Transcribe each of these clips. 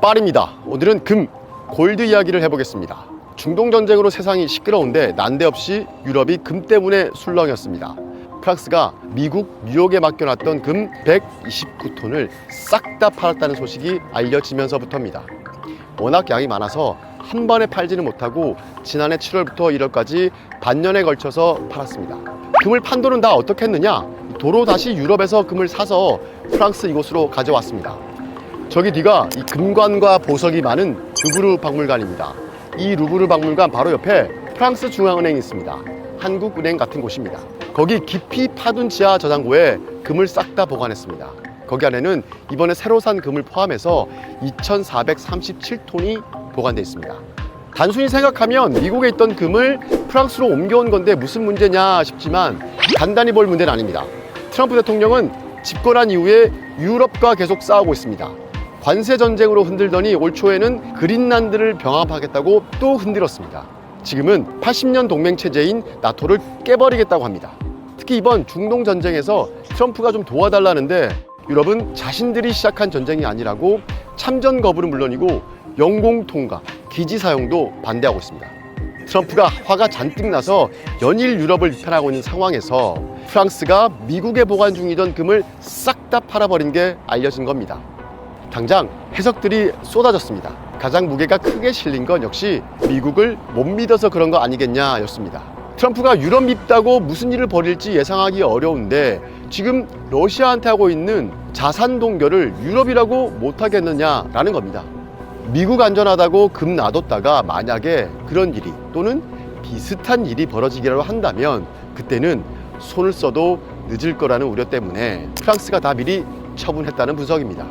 빠릅니다. 오늘은 금, 골드 이야기를 해보겠습니다. 중동전쟁으로 세상이 시끄러운데 난데없이 유럽이 금 때문에 술렁이었습니다. 프랑스가 미국 뉴욕에 맡겨놨던 금 129톤을 싹 다 팔았다는 소식이 알려지면서부터입니다. 워낙 양이 많아서 한 번에 팔지는 못하고 지난해 7월부터 1월까지 반년에 걸쳐서 팔았습니다. 금을 판 돈은 다 어떻게 했느냐? 도로 다시 유럽에서 금을 사서 프랑스 이곳으로 가져왔습니다. 저기 뒤가 이 금관과 보석이 많은 루브르 박물관입니다. 이 루브르 박물관 바로 옆에 프랑스 중앙은행이 있습니다. 한국은행 같은 곳입니다. 거기 깊이 파둔 지하 저장고에 금을 싹 다 보관했습니다. 거기 안에는 이번에 새로 산 금을 포함해서 2,437톤이 보관되어 있습니다. 단순히 생각하면 미국에 있던 금을 프랑스로 옮겨온 건데 무슨 문제냐 싶지만 간단히 볼 문제는 아닙니다. 트럼프 대통령은 집권한 이후에 유럽과 계속 싸우고 있습니다. 관세 전쟁으로 흔들더니 올 초에는 그린란드를 병합하겠다고 또 흔들었습니다. 지금은 80년 동맹 체제인 나토를 깨버리겠다고 합니다. 특히 이번 중동 전쟁에서 트럼프가 좀 도와달라는데 유럽은 자신들이 시작한 전쟁이 아니라고 참전 거부는 물론이고 영공 통과, 기지 사용도 반대하고 있습니다. 트럼프가 화가 잔뜩 나서 연일 유럽을 비판하고 있는 상황에서 프랑스가 미국에 보관 중이던 금을 싹 다 팔아버린 게 알려진 겁니다. 당장 해석들이 쏟아졌습니다. 가장 무게가 크게 실린 건 역시 미국을 못 믿어서 그런 거 아니겠냐 였습니다. 트럼프가 유럽 밉다고 무슨 일을 벌일지 예상하기 어려운데 지금 러시아한테 하고 있는 자산 동결을 유럽이라고 못하겠느냐라는 겁니다. 미국 안전하다고 금 놔뒀다가 만약에 그런 일이 또는 비슷한 일이 벌어지기라도 한다면 그때는 손을 써도 늦을 거라는 우려 때문에 프랑스가 다 미리 처분했다는 분석입니다.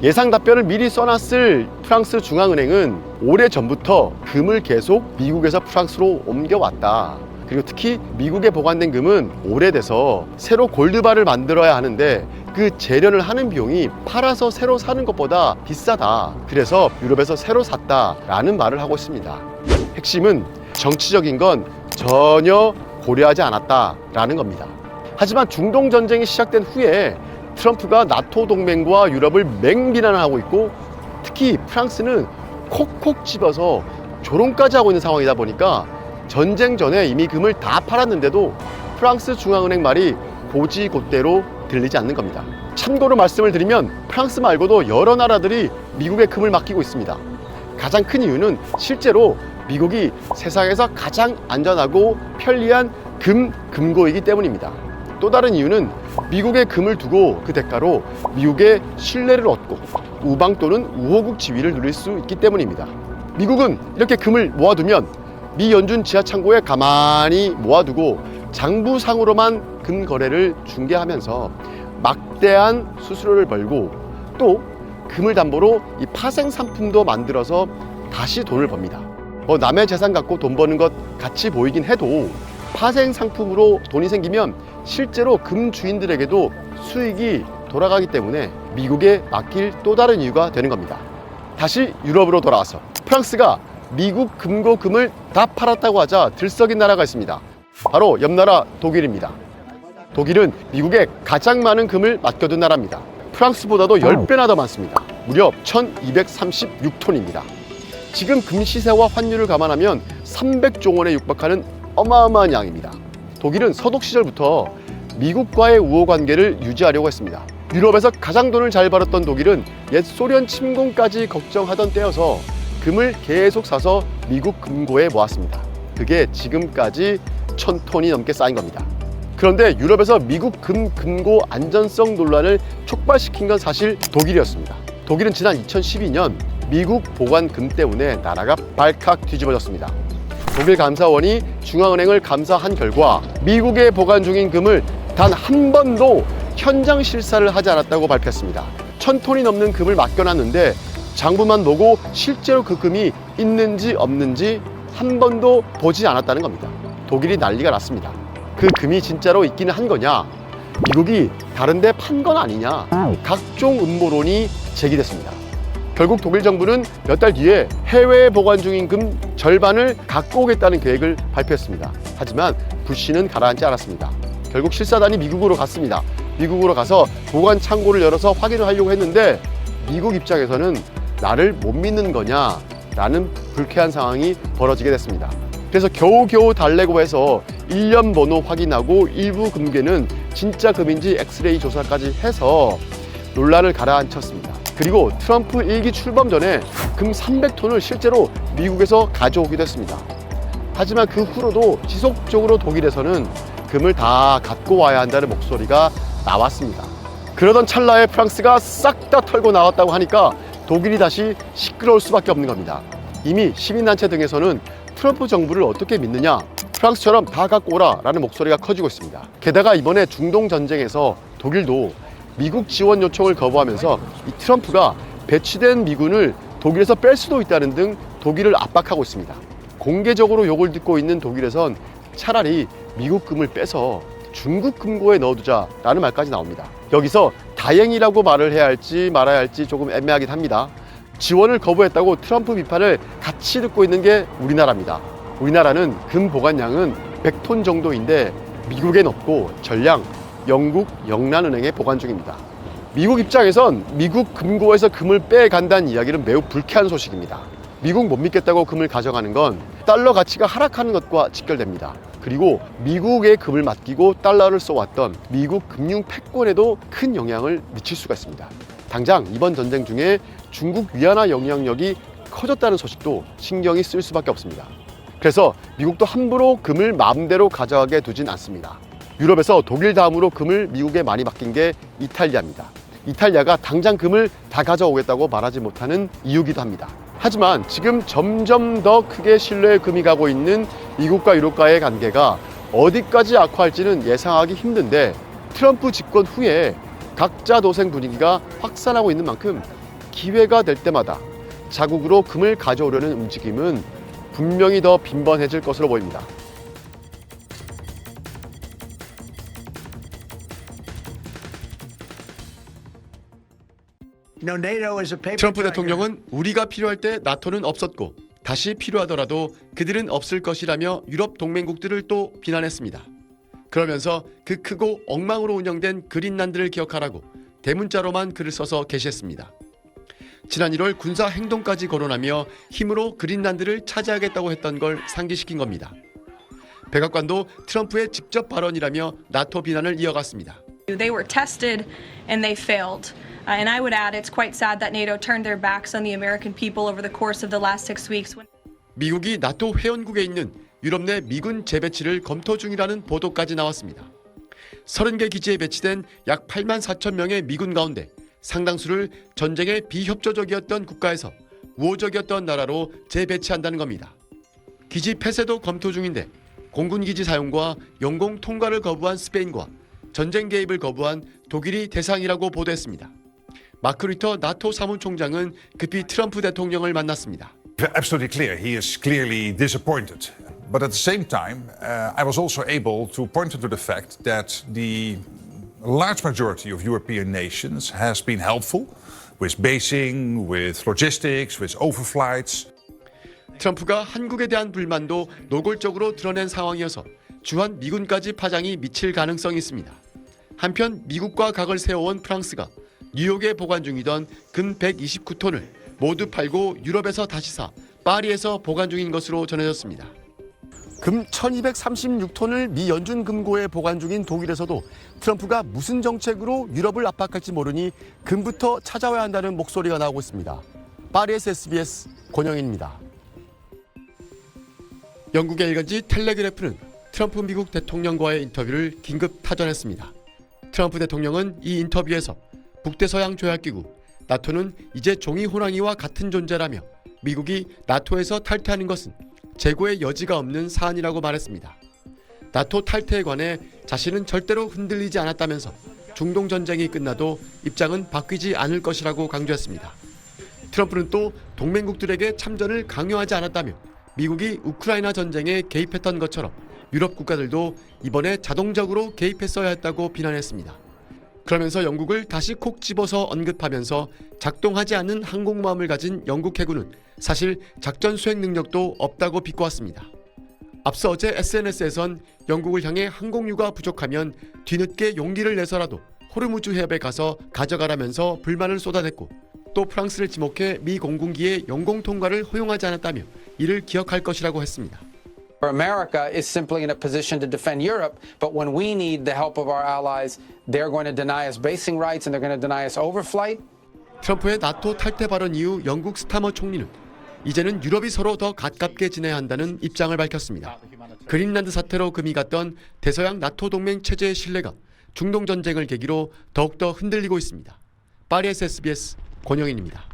예상 답변을 미리 써놨을 프랑스 중앙은행은 오래전부터 금을 계속 미국에서 프랑스로 옮겨왔다. 그리고 특히 미국에 보관된 금은 오래돼서 새로 골드바를 만들어야 하는데 그 재련을 하는 비용이 팔아서 새로 사는 것보다 비싸다. 그래서 유럽에서 새로 샀다라는 말을 하고 있습니다. 핵심은 정치적인 건 전혀 고려하지 않았다라는 겁니다. 하지만 중동 전쟁이 시작된 후에 트럼프가 나토 동맹과 유럽을 맹비난하고 있고 특히 프랑스는 콕콕 집어서 조롱까지 하고 있는 상황이다 보니까 전쟁 전에 이미 금을 다 팔았는데도 프랑스 중앙은행 말이 고지곳대로 들리지 않는 겁니다. 참고로 말씀을 드리면 프랑스 말고도 여러 나라들이 미국에 금을 맡기고 있습니다. 가장 큰 이유는 실제로 미국이 세상에서 가장 안전하고 편리한 금고이기 때문입니다. 또 다른 이유는 미국에 금을 두고 그 대가로 미국의 신뢰를 얻고 우방 또는 우호국 지위를 누릴 수 있기 때문입니다. 미국은 이렇게 금을 모아두면 미 연준 지하 창고에 가만히 모아두고 장부상으로만 금 거래를 중개하면서 막대한 수수료를 벌고 또 금을 담보로 이 파생 상품도 만들어서 다시 돈을 법니다. 남의 재산 갖고 돈 버는 것 같이 보이긴 해도 파생 상품으로 돈이 생기면 실제로 금 주인들에게도 수익이 돌아가기 때문에 미국에 맡길 또 다른 이유가 되는 겁니다. 다시 유럽으로 돌아와서 프랑스가 미국 금고 금을 다 팔았다고 하자 들썩인 나라가 있습니다. 바로 옆나라 독일입니다. 독일은 미국에 가장 많은 금을 맡겨둔 나라입니다. 프랑스보다도 10배나 더 많습니다. 무려 1236톤입니다. 지금 금 시세와 환율을 감안하면 300조 원에 육박하는 어마어마한 양입니다. 독일은 서독 시절부터 미국과의 우호 관계를 유지하려고 했습니다. 유럽에서 가장 돈을 잘 벌었던 독일은 옛 소련 침공까지 걱정하던 때여서 금을 계속 사서 미국 금고에 모았습니다. 그게 지금까지 1,000톤이 넘게 쌓인 겁니다. 그런데 유럽에서 미국 금고 안전성 논란을 촉발시킨 건 사실 독일이었습니다. 독일은 지난 2012년 미국 보관 금 때문에 나라가 발칵 뒤집어졌습니다. 독일 감사원이 중앙은행을 감사한 결과 미국에 보관 중인 금을 단 한 번도 현장 실사를 하지 않았다고 발표했습니다. 1,000톤이 넘는 금을 맡겨놨는데 장부만 보고 실제로 그 금이 있는지 없는지 한 번도 보지 않았다는 겁니다. 독일이 난리가 났습니다. 그 금이 진짜로 있기는 한 거냐? 미국이 다른 데 판 건 아니냐? 각종 음모론이 제기됐습니다. 결국 독일 정부는 몇 달 뒤에 해외에 보관 중인 금 절반을 갖고 오겠다는 계획을 발표했습니다. 하지만 불씨는 가라앉지 않았습니다. 결국 실사단이 미국으로 갔습니다. 미국으로 가서 보관 창고를 열어서 확인을 하려고 했는데 미국 입장에서는 나를 못 믿는 거냐라는 불쾌한 상황이 벌어지게 됐습니다. 그래서 겨우겨우 달래고 해서 1년 번호 확인하고 일부 금괴는 진짜 금인지 엑스레이 조사까지 해서 논란을 가라앉혔습니다. 그리고 트럼프 1기 출범 전에 금 300톤을 실제로 미국에서 가져오기도 했습니다. 하지만 그 후로도 지속적으로 독일에서는 금을 다 갖고 와야 한다는 목소리가 나왔습니다. 그러던 찰나에 프랑스가 싹 다 털고 나왔다고 하니까 독일이 다시 시끄러울 수밖에 없는 겁니다. 이미 시민단체 등에서는 트럼프 정부를 어떻게 믿느냐, 프랑스처럼 다 갖고 오라 라는 목소리가 커지고 있습니다. 게다가 이번에 중동 전쟁에서 독일도 미국 지원 요청을 거부하면서 이 트럼프가 배치된 미군을 독일에서 뺄 수도 있다는 등 독일을 압박하고 있습니다. 공개적으로 욕을 듣고 있는 독일에선 차라리 미국 금을 빼서 중국 금고에 넣어두자라는 말까지 나옵니다. 여기서 다행이라고 말을 해야 할지 말아야 할지 조금 애매하긴 합니다. 지원을 거부했다고 트럼프 비판을 같이 듣고 있는 게 우리나라입니다. 우리나라는 금 보관량은 100톤 정도인데 미국엔 없고 전량 영국 영란은행에 보관 중입니다. 미국 입장에선 미국 금고에서 금을 빼간다는 이야기는 매우 불쾌한 소식입니다. 미국 못 믿겠다고 금을 가져가는 건 달러 가치가 하락하는 것과 직결됩니다. 그리고 미국의 금을 맡기고 달러를 써왔던 미국 금융 패권에도 큰 영향을 미칠 수가 있습니다. 당장 이번 전쟁 중에 중국 위안화 영향력이 커졌다는 소식도 신경이 쓰일 수밖에 없습니다. 그래서 미국도 함부로 금을 마음대로 가져가게 두진 않습니다. 유럽에서 독일 다음으로 금을 미국에 많이 맡긴 게 이탈리아입니다. 이탈리아가 당장 금을 다 가져오겠다고 말하지 못하는 이유기도 합니다. 하지만 지금 점점 더 크게 신뢰의 금이 가고 있는 미국과 유럽과의 관계가 어디까지 악화할지는 예상하기 힘든데, 트럼프 집권 후에 각자 도생 분위기가 확산하고 있는 만큼 기회가 될 때마다 자국으로 금을 가져오려는 움직임은 분명히 더 빈번해질 것으로 보입니다. 트럼프 대통령은 우리가 필요할 때 나토는 없었고 다시 필요하더라도 그들은 없을 것이라며 유럽 동맹국들을 또 비난했습니다. 그러면서 그 크고 엉망으로 운영된 그린란드를 기억하라고 대문자로만 글을 써서 게시했습니다. 지난 1월 군사 행동까지 거론하며 힘으로 그린란드를 차지하겠다고 했던 걸 상기시킨 겁니다. 백악관도 트럼프의 직접 발언이라며 나토 비난을 이어갔습니다. They were tested and they failed. And I would add, it's quite sad that NATO turned their backs on the American people over the course of the last 6 weeks. 미국이 나토 회원국에 있는 유럽 내 미군 재배치를 검토 중이라는 보도까지 나왔습니다. 30개 기지에 배치된 약 8만 4천 명의 미군 가운데 상당수를 전쟁에 비협조적이었던 국가에서 우호적이었던 나라로 재배치한다는 겁니다. 기지 폐쇄도 검토 중인데 공군기지 사용과 영공 통과를 거부한 스페인과 전쟁 개입을 거부한 독일이 대상이라고 보도했습니다. 마크 리터 나토 사무총장은 급히 트럼프 대통령을 만났습니다. Absolutely clear. He is clearly disappointed. But at the same time, I was also able to point to the fact that the large majority of European nations has been helpful with basing, with logistics, with overflights. 트럼프가 한국에 대한 불만도 노골적으로 드러낸 상황이어서 주한 미군까지 파장이 미칠 가능성이 있습니다. 한편 미국과 각을 세워온 프랑스가 뉴욕에 보관 중이던 금 129톤을 모두 팔고 유럽에서 다시 사 파리에서 보관 중인 것으로 전해졌습니다. 금 1236톤을 미 연준 금고에 보관 중인 독일에서도 트럼프가 무슨 정책으로 유럽을 압박할지 모르니 금부터 찾아와야 한다는 목소리가 나오고 있습니다. 파리에서 SBS 권영인입니다. 영국의 일간지 텔레그래프는 트럼프 미국 대통령과의 인터뷰를 긴급 타전했습니다. 트럼프 대통령은 이 인터뷰에서 북대서양 조약기구 나토는 이제 종이 호랑이와 같은 존재라며 미국이 나토에서 탈퇴하는 것은 재고의 여지가 없는 사안이라고 말했습니다. 나토 탈퇴에 관해 자신은 절대로 흔들리지 않았다면서 중동 전쟁이 끝나도 입장은 바뀌지 않을 것이라고 강조했습니다. 트럼프는 또 동맹국들에게 참전을 강요하지 않았다며 미국이 우크라이나 전쟁에 개입했던 것처럼 유럽 국가들도 이번에 자동적으로 개입했어야 했다고 비난했습니다. 그러면서 영국을 다시 콕 집어서 언급하면서 작동하지 않는 항공모함을 가진 영국 해군은 사실 작전 수행 능력도 없다고 비꼬았습니다. 앞서 어제 SNS에선 영국을 향해 항공유가 부족하면 뒤늦게 용기를 내서라도 호르무즈 해협에 가서 가져가라면서 불만을 쏟아냈고 또 프랑스를 지목해 미 공군기의 영공 통과를 허용하지 않았다며 이를 기억할 것이라고 했습니다. America is simply in a position to defend Europe, but when we need the help of our allies, they're going to deny us basing rights and they're going to deny us overflight. 트럼프의 나토 탈퇴 발언 이후 영국 스타머 총리는 이제는 유럽이 서로 더 가깝게 지내야 한다는 입장을 밝혔습니다. 그린란드 사태로 금이 갔던 대서양 나토 동맹 체제의 신뢰가 중동 전쟁을 계기로 더욱더 흔들리고 있습니다. 파리에서 SBS 권영인입니다.